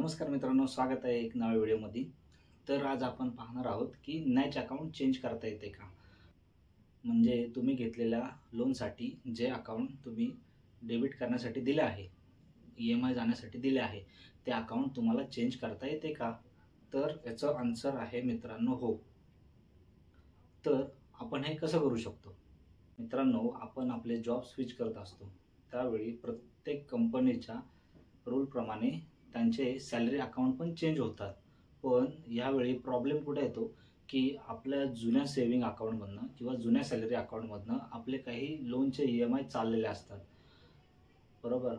नमस्कार मित्रांनो, स्वागत आहे एक नव्या व्हिडिओमध्ये। तर आज आपण पाहणार आहोत की नॅच अकाउंट चेंज करता येते का। म्हणजे तुम्ही घेतलेल्या लोनसाठी जे अकाउंट तुम्ही डेबिट करण्यासाठी दिले आहे, EMI जाण्यासाठी दिले आहे, ते अकाउंट तुम्हाला चेंज करता येते का। तर याचं आन्सर आहे मित्रांनो हो। तर आपण हे कसं करू शकतो। मित्रांनो, आपण आपले जॉब स्विच करत असतो त्यावेळी प्रत्येक कंपनीच्या रूल प्रमाणे त्यांचे सॅलरी अकाउंट पण चेंज होतात। पण यावेळी प्रॉब्लेम कुठे येतो की आपल्या जुन्या सेव्हिंग अकाउंटमधनं किंवा जुन्या सॅलरी अकाउंटमधनं आपले काही लोनचे EMI चाललेले असतात, बरोबर।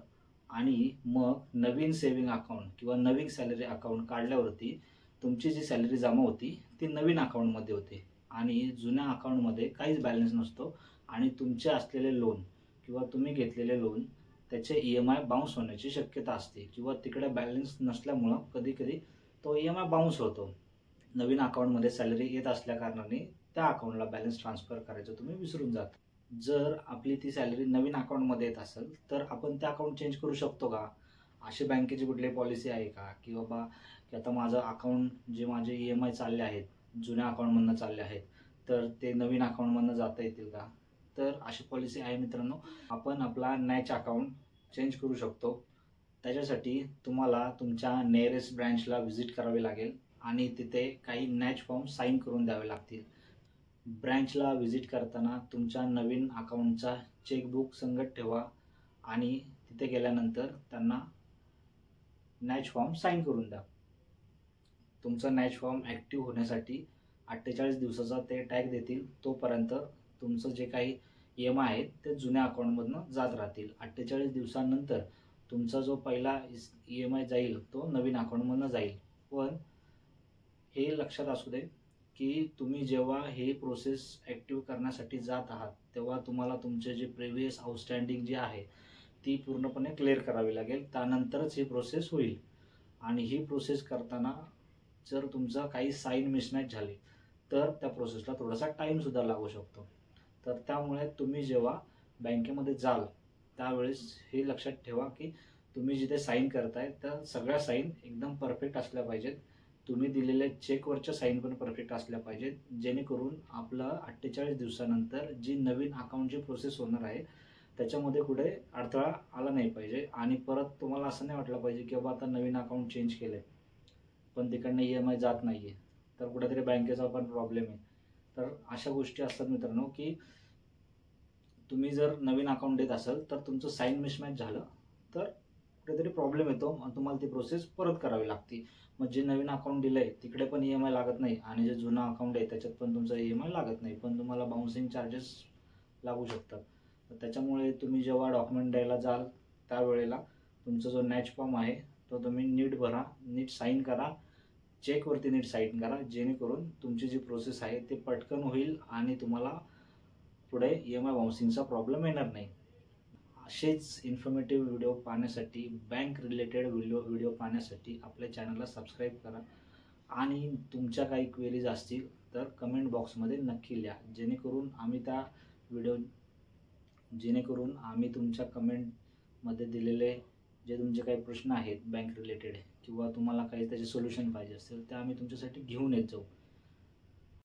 आणि मग नवीन सेव्हिंग अकाउंट किंवा नवीन सॅलरी अकाउंट काढल्यावरती तुमची जी सॅलरी जमा होती ती नवीन अकाउंटमध्ये होते आणि जुन्या अकाउंटमध्ये काहीच बॅलन्स नसतो आणि तुमचे असलेले लोन किंवा तुम्ही घेतलेले लोन त्याचे EMI बाउन्स होण्याची शक्यता असते किंवा तिकडे बॅलन्स नसल्यामुळं कधी-कधी तो EMI बाउन्स होतो। नवीन अकाउंटमध्ये सॅलरी येत असल्या कारणाने त्या अकाउंटला बॅलन्स ट्रान्सफर करायचं तुम्ही विसरून जाता। जर आपली ती सॅलरी नवीन अकाउंटमध्ये येत असेल तर आपण ते अकाउंट चेंज करू शकतो का। अशी बँकेची कुठली पॉलिसी आहे का की बाबा की आता माझं अकाउंट जे माझे EMI चालले आहेत जुन्या अकाउंटमधनं चालले आहेत तर ते नवीन अकाउंटमधनं जाता येतील का। तर अशी पॉलिसी आहे मित्रांनो। आपण आपला नॅच अकाउंट चेंज करू शकतो। त्याच्यासाठी तुम्हाला तुमच्या नियरेस्ट ब्रँचला व्हिजिट करावे लागेल आणि तिथे काही नॅच फॉर्म साइन करून द्यावे लागतील। ब्रँचला व्हिजिट करताना तुमच्या नवीन अकाउंटचा चेकबुक संगत ठेवा आणि तिथे गेल्यानंतर त्यांना नॅच फॉर्म साइन करून द्या। तुमचा नॅच फॉर्म ॲक्टिव्ह होण्यासाठी 48 दिवसाचा ते टॅग देतील, तोपर्यंत तुमचं जे काही EMI आहेत ते जुन्या अकाउंटमधनं जात राहतील। 48 दिवसानंतर तुमचा जो पहिला EMI जाईल तो नवीन अकाउंटमधनं जाईल। पण हे लक्षात असू दे की तुम्ही जेव्हा हे प्रोसेस ॲक्टिव्ह करण्यासाठी जात आहात तेव्हा तुम्हाला तुमचे जे प्रिव्हियस आउटस्टँडिंग जे आहे ती पूर्णपणे क्लिअर करावी लागेल, त्यानंतरच ही प्रोसेस होईल। आणि ही प्रोसेस करताना जर तुमचं काही साइन मिसमॅच झाली तर त्या प्रोसेसला थोडासा टाईमसुद्धा लागू शकतो। तर त्यामुळे तुम्ही जेव्हा बँकेमध्ये जाल त्यावेळेस हे लक्षात ठेवा की तुम्ही जिथे साइन करताय त्या सगळ्या साइन एकदम परफेक्ट असल्या पाहिजेत। तुम्ही दिलेल्या चेकवरच्या साइन पण परफेक्ट असल्या पाहिजेत, जेणेकरून आपलं 48 दिवसानंतर जी नवीन अकाउंटची प्रोसेस होणार आहे त्याच्यामध्ये कुठे अडथळा आला नाही पाहिजे आणि परत तुम्हाला असं नाही वाटलं पाहिजे की बाबा आता नवीन अकाउंट चेंज केलंय पण तिकडनं EMI जात नाहीये तर कुठेतरी बँकेचा पण प्रॉब्लेम आहे। तर अशा गोष्टी असतात मित्रांनो की तुम्ही जर नवीन अकाउंट देत असाल तर तुमचं साइन मिसमॅच झालं तर कुठेतरी प्रॉब्लेम येतो आणि तुम्हाला ती प्रोसेस परत करावी लागते। मग जे नवीन अकाउंट दिलंय तिकडे पण EMI लागत नाही आणि जे जुनं अकाउंट आहे त्याच्यात पण तुमचा EMI लागत नाही, पण तुम्हाला बाउन्सिंग चार्जेस लागू शकतात। तर त्याच्यामुळे तुम्ही जेव्हा डॉक्युमेंट द्यायला जाल त्यावेळेला तुमचा जो नॅच फॉर्म आहे तो तुम्ही नीट भरा, नीट साइन करा, चेकवरती नीट साइन करा, जेणेकरून तुमची जी प्रोसेस आहे ते पटकन होईल आणि तुम्हाला पुढे EMI बाउन्सिंगचा प्रॉब्लेम येणार नाही। असेच इन्फॉर्मेटिव्ह व्हिडिओ पाहण्यासाठी, बँक रिलेटेड व्हिडिओ पाहण्यासाठी आपल्या चॅनलला सबस्क्राईब करा आणि तुमच्या काही क्वेरीज असतील तर कमेंट बॉक्समध्ये नक्की लिहा, जेणेकरून आम्ही तुमच्या कमेंटमध्ये दिलेले जे तुमचे काही प्रश्न आहेत बँक रिलेटेड किंवा तुम्हाला काही त्याचे सोल्युशन पाहिजे असेल ते आम्ही तुमच्यासाठी घेऊन येत जाऊ।